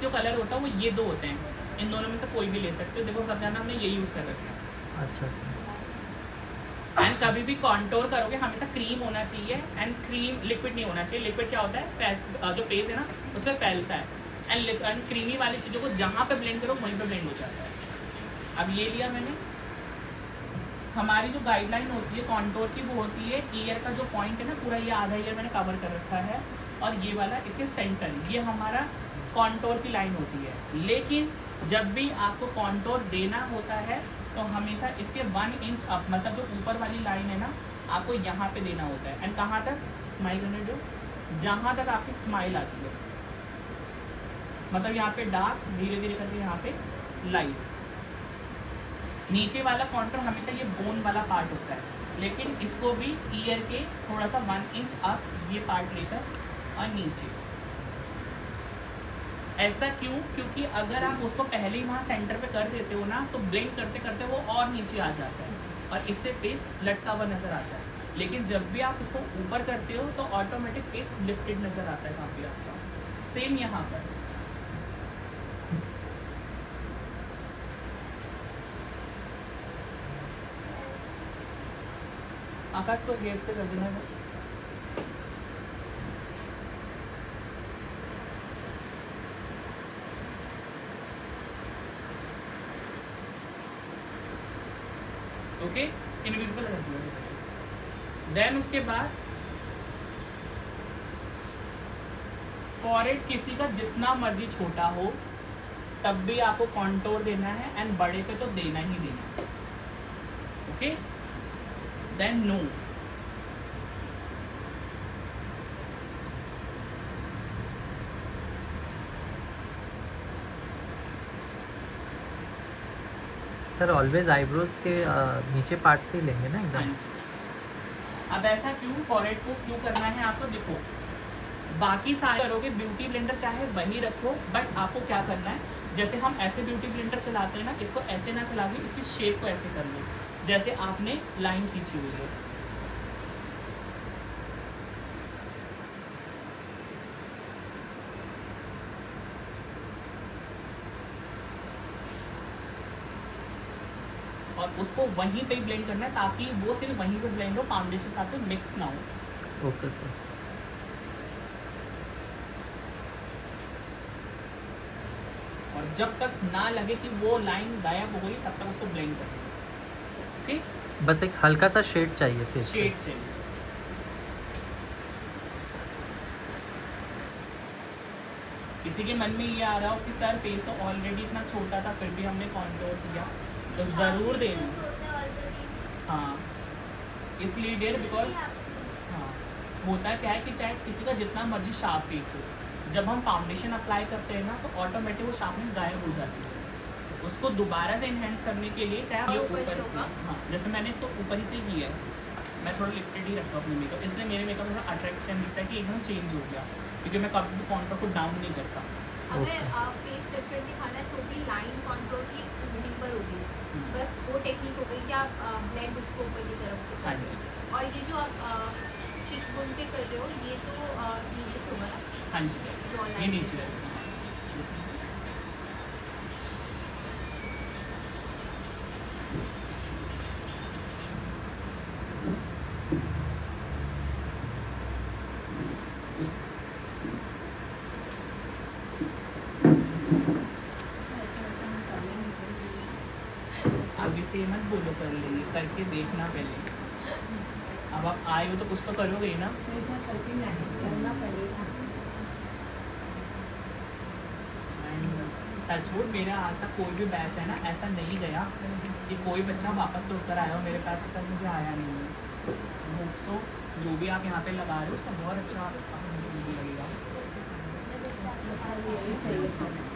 जो कलर होता है वो ये दो होते हैं, इन दोनों में से कोई भी ले सकते हो। देखो सब जाना हमने ये यूज़ कर रखा है। अच्छा। एंड कभी भी कॉन्टोर करोगे हमेशा क्रीम होना चाहिए, एंड क्रीम लिक्विड नहीं होना चाहिए। लिक्विड क्या होता है, फेस जो फेस है ना उससे फैलता है, एंड क्रीमी वाली चीज़ों को जहाँ पे ब्लेंड करो वहीं पे ब्लेंड हो जाता है। अब ये लिया मैंने, हमारी जो गाइडलाइन होती है कॉन्टोर की वो होती है ईयर का जो पॉइंट है ना, पूरा ये आधा ईयर मैंने कवर कर रखा है, और ये वाला इसके सेंटर, ये हमारा कॉन्टोर की लाइन होती है। लेकिन जब भी आपको कॉन्टोर देना होता है तो हमेशा इसके 1 इंच अप, मतलब जो ऊपर वाली लाइन है ना, आपको यहाँ पे देना होता है। एंड कहाँ तक, स्माइल करने दो, जहाँ तक आपकी स्माइल आती है, मतलब यहाँ पे डार्क, धीरे धीरे करके यहाँ पे लाइट। नीचे वाला कॉन्टोर हमेशा ये बोन वाला पार्ट होता है, लेकिन इसको भी ईयर के थोड़ा सा 1 इंच अप ये पार्ट लेकर और नीचे। ऐसा क्यों, क्योंकि अगर आप उसको पहले ही वहाँ सेंटर पे कर देते हो ना तो ब्लेंड करते करते वो और नीचे आ जाता है और इससे फेस लटका हुआ नज़र आता है। लेकिन जब भी आप इसको ऊपर करते हो तो ऑटोमेटिक फेस लिफ्टेड नज़र आता है काफ़ी आपका। सेम यहाँ पर आकाश को गेस पे कर देना है। ओके, इनविजिबल कर दिया। देन उसके बाद फॉरहेड किसी का जितना मर्जी छोटा हो तब भी आपको कॉन्टोर देना है, एंड बड़े पे तो देना ही देना। Okay, then nose. Sir always eyebrows के नीचे पार्ट से ही लेंगे ना हाँ एकदम। जी। अब ऐसा क्यों, फॉरहेड को क्यों करना है आपको, देखो बाकी सारे करोगे, ब्यूटी ब्लेंडर चाहे वही रखो, बट आपको क्या करना है, जैसे हम ऐसे ब्यूटी ब्लेंडर चलाते हैं ना, इसको ऐसे ना चला के इसकी शेप को ऐसे कर लो, जैसे आपने लाइन खींची हुई है। और उसको वहीं पे ब्लेंड करना है ताकि वो सिर्फ वहीं पे ब्लेंड हो, फाउंडेशन साथ में मिक्स ना हो। Okay sir. और जब तक ना लगे कि वो लाइन गायब हो गई तब तक उसको ब्लेंड करें। ओके, बस एक हल्का सा शेड चाहिए फिर शेड चाहिए। किसी के मन में ये आ रहा हो कि सर फेस तो ऑलरेडी इतना छोटा था फिर भी हमने कॉन्टोर किया, तो ज़रूर देना। हाँ, इसलिए डेयर बिकॉज हाँ होता क्या है कि चाहे किसी का जितना मर्जी शार्प फेस हो, जब हम फाउंडेशन अप्लाई करते हैं ना तो ऑटोमेटिक वो शार्पनेस गायब हो जाती है। उसको दोबारा से इन्हेंस करने के लिए चाहे आप ऊपर, हाँ जैसे मैंने इसको ऊपर ही से किया है, मैं थोड़ा लिफ्टेड ही रखता हूँ अपने मेकअप, इसलिए मेरे मेकअप में अट्रैक्शन दिखता है कि एकदम चेंज हो गया, क्योंकि मैं कभी भी कॉन्टोर को डाउन नहीं करता। अगर आप फेस डिफरेंट दिखाना है तो भी लाइन कंट्रोल की वहीं पर होगी, बस वो टेक्निक हो गई कि आप ब्लेंड उसको ऊपर की तरफ से हाँ कर जी, दो। और ये जो आप चिक बुन के कर रहे हो ये तो नीचे से होगा ना, हाँ जी, जॉ ये लाइन नीचे से। अब इसे मत बोलो कर लेंगे, करके देखना पहले। अब आप आए हो तो कुछ तो करोगे ही ना। ऐसा करके नहीं करना पड़ेगा। टचवुड मेरा आज तक कोई भी बैच है ना ऐसा नहीं गया कि कोई बच्चा वापस तोड़कर आया हो मेरे पास, सर मुझे आया नहीं है। होप सो जो भी आप यहाँ पे लगा रहे हो उसका बहुत अच्छा मुझे लगेगा। यही चाहिए सर।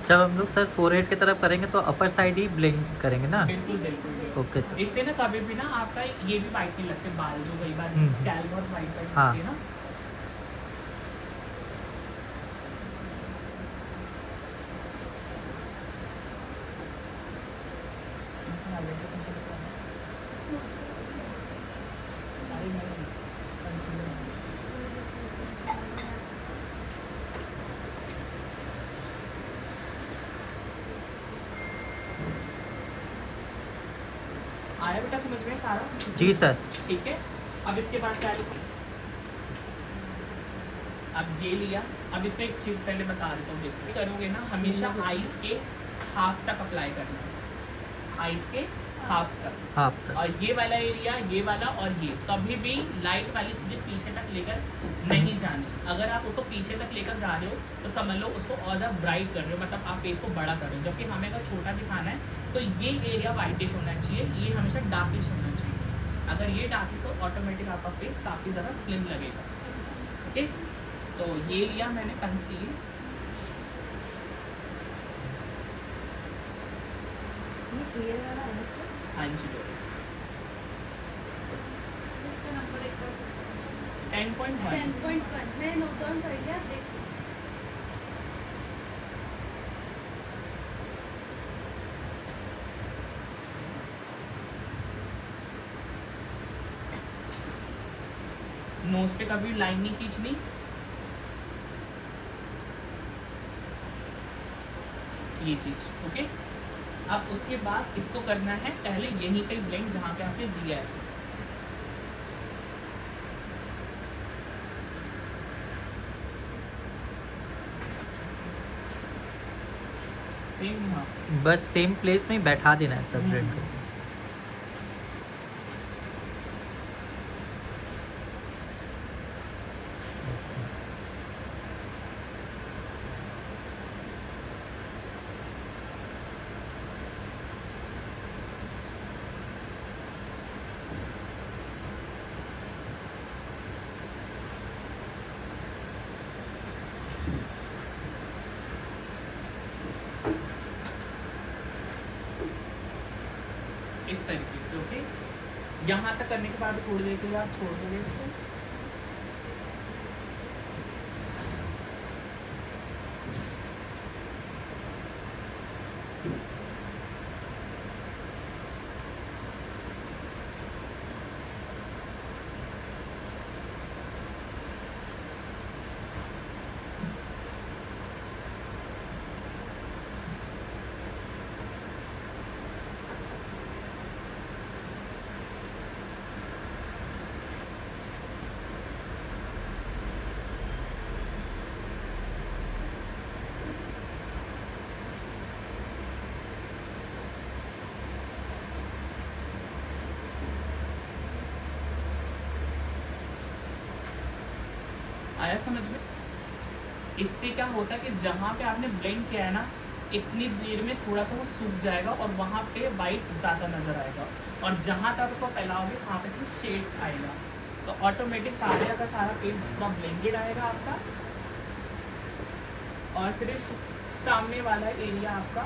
जब हम लोग सर फोरहेड की तरफ करेंगे तो अपर साइड ही ब्लेंड करेंगे ना। बिल्कुल बिल्कुल बिल्कुल। Okay sir. इससे ना कभी भी ना आपका ये भी वाइट नहीं लगते बाल, जो कई बार स्कैल्प बहुत वाइट वाइट हाँ। लगती है ना। हाईलाइटर कौन सा बताना है? अरे नहीं, कंसीलर है। आया बेटा समझ में सारा? जी सर। ठीक है, अब इसके बाद क्या लिखो? अब ये लिया, अब इसमें एक चीज़ पहले बता देता हूँ। देखो करोगे ना, हमेशा आइस के हाफ तक अप्लाई करना है, आइस के हाफ तक। हाफ तक। और ये वाला एरिया, ये वाला और ये कभी भी लाइट वाली चीज़ें पीछे तक लेकर नहीं जानी। अगर आप उसको पीछे तक लेकर जा रहे हो तो समझ लो उसको और ज़्यादा ब्राइट कर रहे हो, मतलब आप फेस को बड़ा कर रहे हो। जबकि हमें अगर छोटा दिखाना है तो ये एरिया वाइटिश होना चाहिए, ये हमेशा डार्किश होना चाहिए। अगर ये डार्किश हो ऑटोमेटिक आपका फेस काफ़ी ज़्यादा स्लिम लगेगा। ओके, तो ये लिया मैंने कंसील। हाँ जी, 10.1। 10.1 मैंने नोट डाउन कर लिया, देखो। नोज पे कभी लाइन नहीं खींचनी। ये चीज ओके। अब उसके बाद इसको करना है पहले यहीं पे ब्लेंड जहाँ पे आपने दिया है। सेम यहाँ बस सेम प्लेस में बैठा देना है सर ब्रेड को। इस तरीके से ओके। यहाँ तक करने के बाद थोड़ी देर के लिए आप छोड़ दोगे इसको। आया समझ में? इससे क्या होता है कि जहाँ पे आपने ब्लेंड किया है ना, इतनी देर में थोड़ा सा वो सूख जाएगा और वहाँ पे वाइट ज़्यादा नज़र आएगा। और जहाँ तक उसको फैलाओगे वहाँ पे सिर्फ शेड्स आएगा, तो ऑटोमेटिक सारा का सारा पेज पूरा ब्लेंडेड आएगा आपका। और सिर्फ सामने वाला एरिया आपका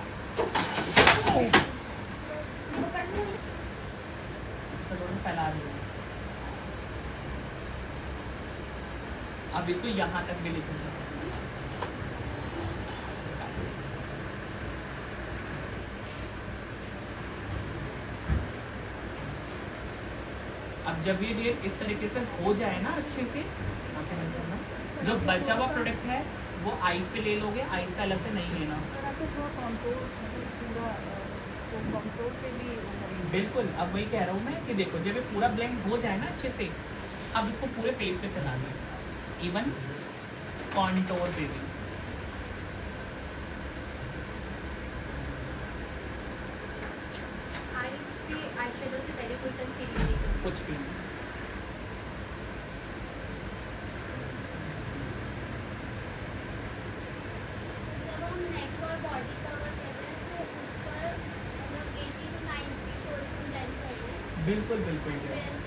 फैला दिया। अब इसको यहाँ तक भी लेकर जाओ। अब जब ये डेट इस तरीके से हो जाए ना अच्छे से, आंखें बंद करना। जो बचा हुआ प्रोडक्ट है वो आइस पे ले लोगे, आइस का अलग से नहीं लेना। बिल्कुल, अब वही कह रहा हूँ मैं कि देखो जब ये पूरा ब्लेंड हो जाए ना अच्छे से, अब इसको पूरे फेस पे चला दो, इवन कॉन्टोर पे भी। आइस पे आईशैडो से पहले कोई कंसीलर नहीं करना। कुछ भी नहीं। जब हम नेक और बॉडी कवर कर रहे हैं तो ऊपर मतलब 80 to 90% डन कर रहे हैं। बिल्कुल बिल्कुल। फिर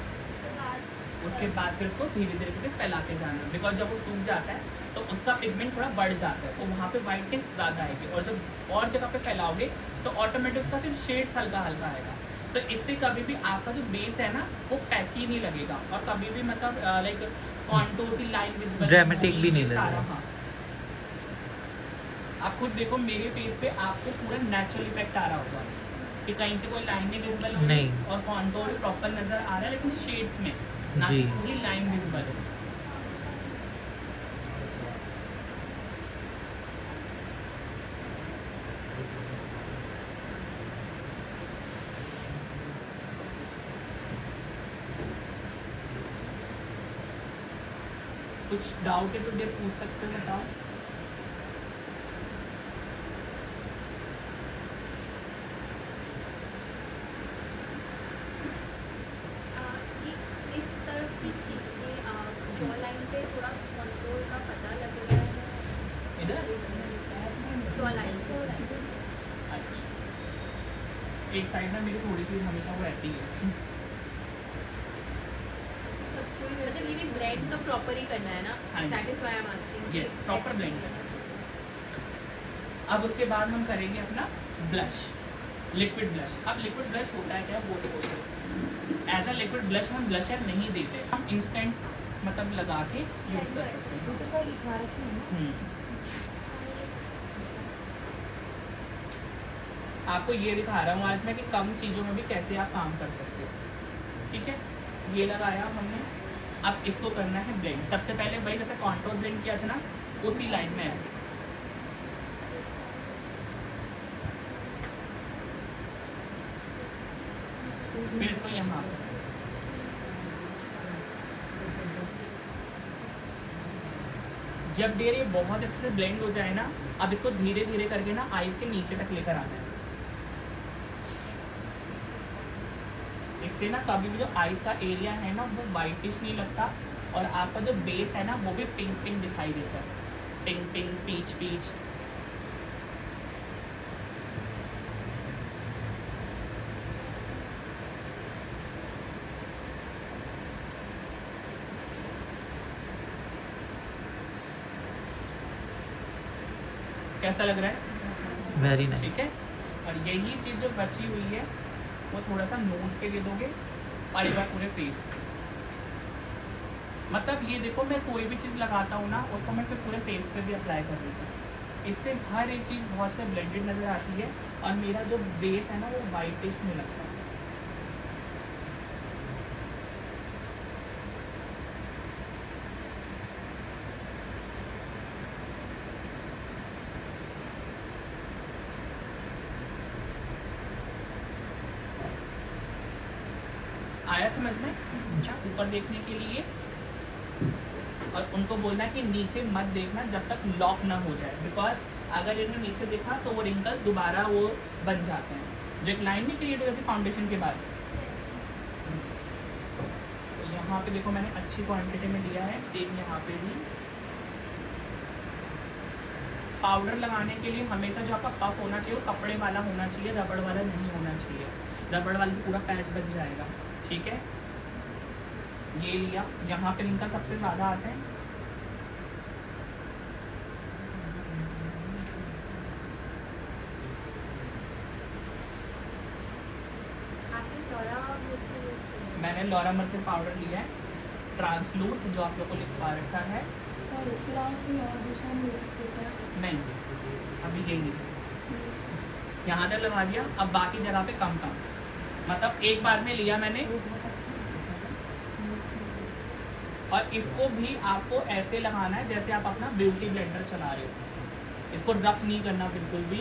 उसके बाद फिर उसको धीरे धीरे करके फैलाते जाना, बिकॉज जब वो सूख जाता है तो उसका पिगमेंट थोड़ा बढ़ जाता है, तो वहाँ पे वाइटनेस ज़्यादा आएगी। और जब और जगह पे फैलाओगे तो ऑटोमेटिक उसका सिर्फ शेड्स हल्का हल्का आएगा। तो इससे कभी भी आपका जो बेस है ना वो पैची नहीं लगेगा, और कभी भी मतलब लाइक कॉन्टूर की लाइन विजिबल Dramatic भी नहीं लगेगा। हाँ, आप खुद देखो मेरे फेस पे आपको पूरा नेचुरल इफेक्ट आ रहा होगा। कि कहीं से कोई लाइन नहीं विजिबल हो रही नहीं। और कॉन्टोर प्रॉपर नजर आ रहा है, लेकिन शेड्स में ना जी। कि पूरी लाइन विजिबल हो। कुछ डाउट है तो मुझे पूछ सकते हो, बताओ। इस तरफ की चीज में जॉ लाइन पे थोड़ा कंट्रोल का पता लग रहा है। इधर जॉ लाइन अच्छा, एक साइड ना मेरी थोड़ी सी हमेशा वो रहती है। मतलब ये भी ब्लेंड तो प्रॉपर ही करना है ना, हाँ जी। That is why I am asking. Yes, proper blend करना है। अब उसके बाद हम करेंगे अपना ब्लश, लिक्विड ब्लश। अब लिक्विड ब्लश होता है क्या, वो तो एज अ लिक्विड ब्लश हम ब्लशर नहीं देते, हम इंस्टेंट मतलब लगा के यूज कर सकते हैं। आपको ये दिखा रहा हूँ आज मैं कि कम चीज़ों में भी कैसे आप काम कर सकते हो। ठीक है, ये लगाया हमने। अब इसको करना है ब्लेंड। सबसे पहले वही जैसे कॉन्टोर ब्लेंड किया था ना, उसी लाइन में ऐसे। फिर इसको यहाँ जब डेर ये बहुत अच्छे से ब्लेंड हो जाए ना, अब इसको धीरे धीरे करके ना आइस के नीचे तक लेकर आना है। इससे ना कभी भी जो आइस का एरिया है ना वो वाइटिश नहीं लगता, और आपका जो बेस है ना वो भी पिंक पिंक दिखाई देता है, पिंक पिंक पीच पीच। कैसा लग रहा है? Very nice. ठीक है, और यही चीज़ जो बची हुई है वो थोड़ा सा नोज पे दे दोगे और एक बार पूरे फेस पे। मतलब ये देखो, मैं कोई भी चीज़ लगाता हूँ ना उसको मैं फिर पूरे फेस पे भी अप्लाई कर देता हूँ। इससे हर एक चीज़ बहुत से ब्लेंडेड नज़र आती है, और मेरा जो बेस है ना वो वाइटिश नहीं लगता। आया समझ में? अच्छा, ऊपर देखने के लिए, और उनको बोलना है कि नीचे मत देखना जब तक लॉक ना हो जाए, बिकॉज अगर इन्होंने नीचे देखा तो वो रिंकल दोबारा वो बन जाते हैं, जो एक लाइन नहीं क्रिएट हो जाती फाउंडेशन के बाद। तो यहाँ पे देखो मैंने अच्छी क्वांटिटी में लिया है, सेम यहाँ पे भी। पाउडर लगाने के लिए हमेशा जो आपका पफ होना चाहिए वो कपड़े वाला होना चाहिए, रबड़ वाला नहीं होना चाहिए। रबड़ वाले से पूरा पैच बन जाएगा। ठीक है, ये लिया, यहाँ पे रिंकल सबसे ज़्यादा आते हैं। आपने लॉरा मर्सर यूज किया? मैंने लॉरा मर्सर पाउडर लिया है, ट्रांसलूट, जो आप लोग को लिखवा रखा है। सर इसके अलावा कोई और दूसरा नहीं रखते नहीं, अभी यही यहाँ तक लगा दिया। अब बाकी जगह पे कम कम, मतलब एक बार में लिया मैंने। वो बहुत अच्छा और इसको भी आपको ऐसे लगाना है जैसे आप अपना ब्यूटी ब्लेंडर चला रहे हो। इसको रफ नहीं करना बिल्कुल भी।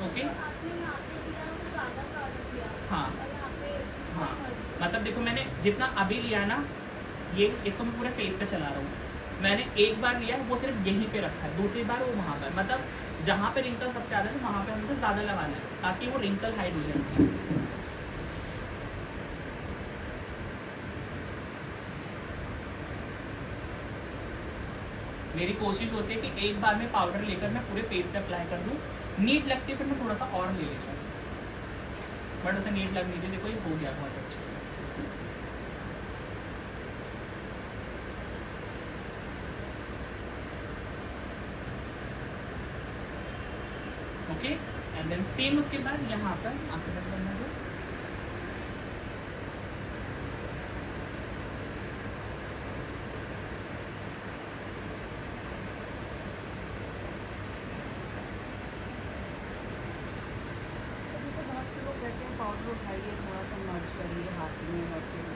ओके, आपने यहाँ पे दिया तो ज़्यादा प्रोडक्ट दिया, हाँ और यहाँ पे हाँ, मतलब देखो मैंने जितना अभी लिया ना, ये इसको मैं पूरे फेस पे चला रहा हूँ। मैंने एक बार लिया है वो सिर्फ यहीं पे रखा है, दूसरी बार वो वहाँ पर, मतलब जहाँ पे रिंकल सबसे ज़्यादा है वहाँ पे हमको ज़्यादा लगाना है ताकि वो रिंकल हाइड हो जाए। मेरी कोशिश होती है कि एक बार में पाउडर लेकर मैं पूरे फेस पे अप्लाई कर दूँ। नीट लगती है फिर मैं थोड़ा सा और ले लेता हूँ, बट उसे नीट लग नहीं थी। देखो ये हो गया बहुत अच्छे से। ओके, एंड देन सेम उसके बाद यहाँ पर आपको करना है करिए हाथ में और फिर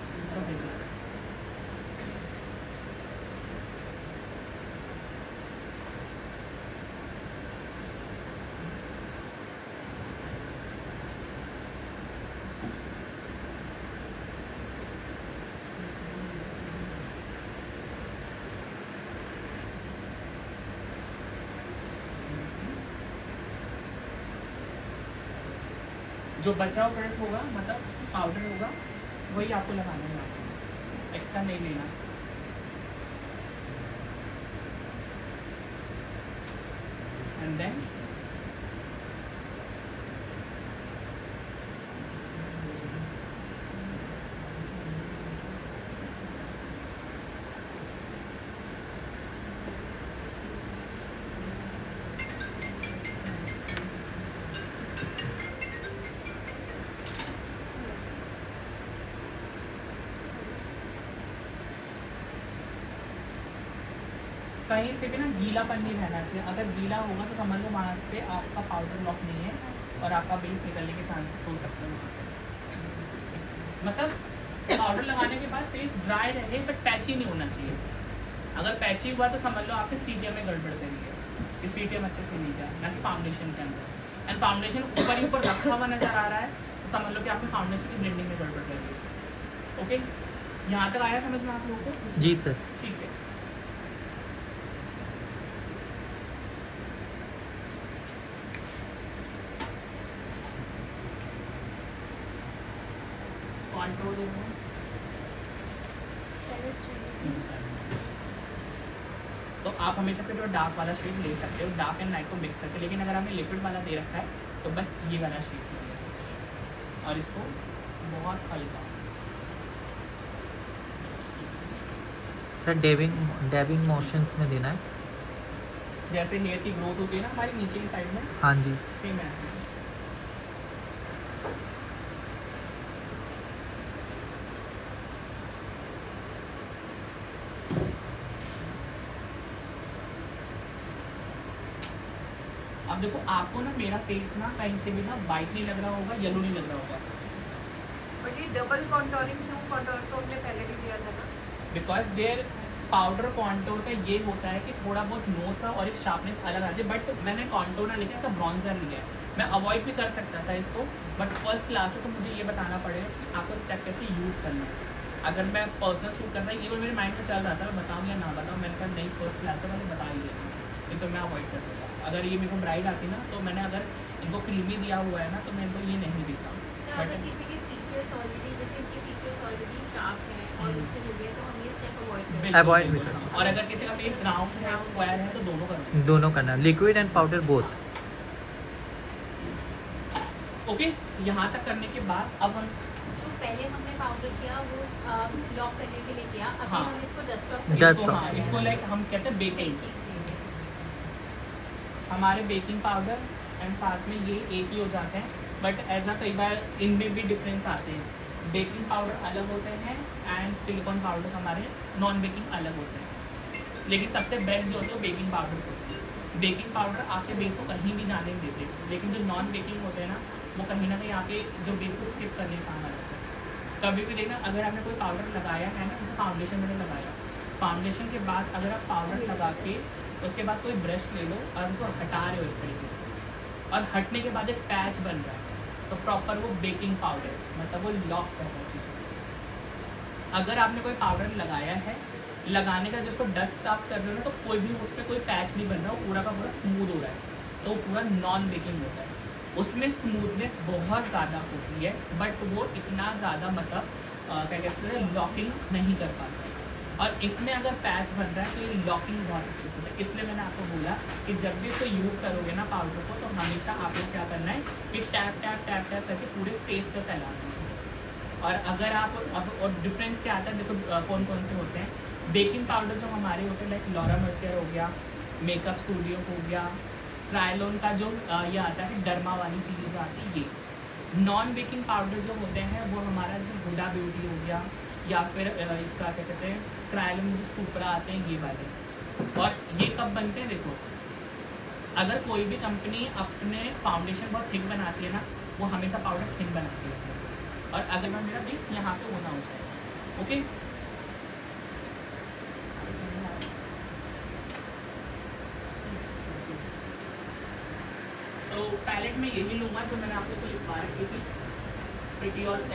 जो बचा हुआ प्रोडक्ट होगा मतलब पाउडर होगा वही आपको लगाना है, एक्स्ट्रा नहीं लेना। एंड देन कहीं से भी ना गीलापन नहीं रहना चाहिए। अगर गीला होगा तो समझ लो वहाँ पे आपका पाउडर लॉक नहीं है और आपका बेस निकलने के चांसेस हो सकते हैं। मतलब पाउडर लगाने के बाद फेस ड्राई रहे बट पैची नहीं होना चाहिए। अगर पैची हुआ तो समझ लो आपके सीटीएम में गड़बड़ करी है कि सीटीएम अच्छे से नहीं गया, ना कि फाउंडेशन के अंदर। एंड फाउंडेशन ऊपर ही ऊपर रखा हुआ नजर आ रहा है तो समझ लो कि आपने फाउंडेशन की ब्लेंडिंग में गड़बड़ करी है। ओके, यहाँ तक आया समझ में आप लोगों को? जी सर। ठीक है। कॉन्टोर देखो, तो आप हमेशा फिर वो डार्क वाला शेड ले सकते हो, डार्क एंड लाइट को मिक्स करके। लेकिन अगर आपने लिक्विड वाला दे रखा है तो बस ये वाला शेड लीजिए और इसको बहुत हल्का। सर डैबिंग मोशंस में देना है। जैसे हेयर की ग्रोथ होती है ना हमारी नीचे की साइड में, हाँ जी। सेम ऐसे। अब देखो आपको ना मेरा फेस ना कहीं से भी ना वाइट नहीं लग रहा होगा, येलो नहीं लग रहा होगा, बट ये डबल कॉन्टोरिंग क्यों? कॉन्टोर तो हमने पहले भी दिया था ना। बिकॉज देयर पाउडर कॉन्टोर का ये होता है कि थोड़ा बहुत नोज का और एक शार्पनेस अलग आती है। बट मैंने कॉन्टोर ना लेके ब्रॉन्जर लिया है। मैं अवॉइड भी कर सकता था इसको, बट फर्स्ट क्लास है तो मुझे ये बताना पड़ेगा कि आपको स्टेप कैसे यूज़ करना है। अगर मैं पर्सनल शूट करता है, ये मेरे माइंड में चल रहा था मैं बताऊँ या ना बताऊँ, मैंने कहा नहीं फर्स्ट क्लास है, मैंने बता ही दिया, नहीं तो मैं अवॉइड कर देता। अगर ये मेरे को ब्राइट आती ना तो मैंने अगर इनको क्रीमी दिया हुआ है ना तो मैं इनको ये नहीं देता। तो अगर किसी के फीचर्स ऑलरेडी, जैसे इनके फीचर्स ऑलरेडी शार्प हैं और उससे हो गया तो हम ये स्टेप अवॉइड करें। Avoid भी कर सकते हैं। और अगर किसी का फेस राउंड है, स्क्वायर है तो दोनों करना। दोनों करना, liquid and powder both. Okay, यहाँ तक करने के बाद अब हम तो पहले हमने पाउडर किया वो लॉक करने के लिए किया, अभी हाँ। हम इसको डस्ट ऑफ Dust इसको, off हाँ, इसको लाइक हम कहते हैं बेकिंग। हमारे बेकिंग पाउडर एंड साथ में ये एक ही हो जाते हैं, बट ऐसा कई बार इनमें भी डिफरेंस आते हैं। बेकिंग पाउडर अलग होते हैं एंड सिलिकॉन पाउडर्स हमारे नॉन बेकिंग अलग होते हैं। लेकिन सबसे बेस्ट जो होते हैं बेकिंग पाउडर्स होते हैं। बेकिंग पाउडर आपके बेस को कहीं भी जाने नहीं देते, लेकिन जो नॉन बेकिंग होते हैं ना वो कहीं ना कहीं आपके जो बेस को स्किप करने का काम आ जाता है। कभी भी देखना, अगर आपने कोई पाउडर लगाया है ना, जैसे फाउंडेशन मैंने लगाया, फाउंडेशन के बाद अगर आप पाउडर लगा के उसके बाद कोई ब्रश ले लो और उसको हटा रहे हो इस तरीके से, और हटने के बाद एक पैच बन रहा है तो प्रॉपर वो बेकिंग पाउडर, मतलब वो लॉक कर रहा है चीज़। अगर आपने कोई पाउडर लगाया है, लगाने का जब तो डस्ट आप कर रहे हो ना तो कोई भी उस पर कोई पैच नहीं बन रहा, वो पूरा का पूरा स्मूथ हो रहा है, तो वो पूरा नॉन बेकिंग होता है। उसमें स्मूथनेस बहुत ज़्यादा होती है बट वो इतना ज़्यादा मतलब क्या कहते हैं लॉकिंग नहीं कर पाता। और इसमें अगर पैच बन रहा है तो ये लॉकिंग बहुत अच्छे से होता है। इसलिए मैंने आपको बोला कि जब भी इसको यूज़ करोगे ना पाउडर को तो हमेशा आपको क्या करना है कि टैप टैप टैप टैप करके पूरे फेस पे फैलाना है। और अगर आप अब और डिफरेंस क्या आता है देखो कौन कौन से होते हैं। बेकिंग पाउडर जो हमारे होते हैं लाइक लॉरा मर्सियर हो गया, मेकअप स्टूडियो हो गया, ट्रायलोन का जो ये आता है डर्मा वाली सीरीज आती है ये। नॉन बेकिंग पाउडर जो होते हैं वो हमारा जो हुडा ब्यूटी हो गया या फिर इसका क्या कहते हैं ट्रायलोन जो सुपरा आते हैं ये वाले। और ये कब बनते हैं देखो, अगर कोई भी कंपनी अपने फाउंडेशन बहुत थिक बनाती है ना वो हमेशा पाउडर थिक बनाती है और अगर मैं मेरा बेस यहाँ पे होना हो जाएगा। ओके, तो पैलेट में यही लूँगा जो मैंने आप लोग को लिखवा रखी थी, प्रिटी और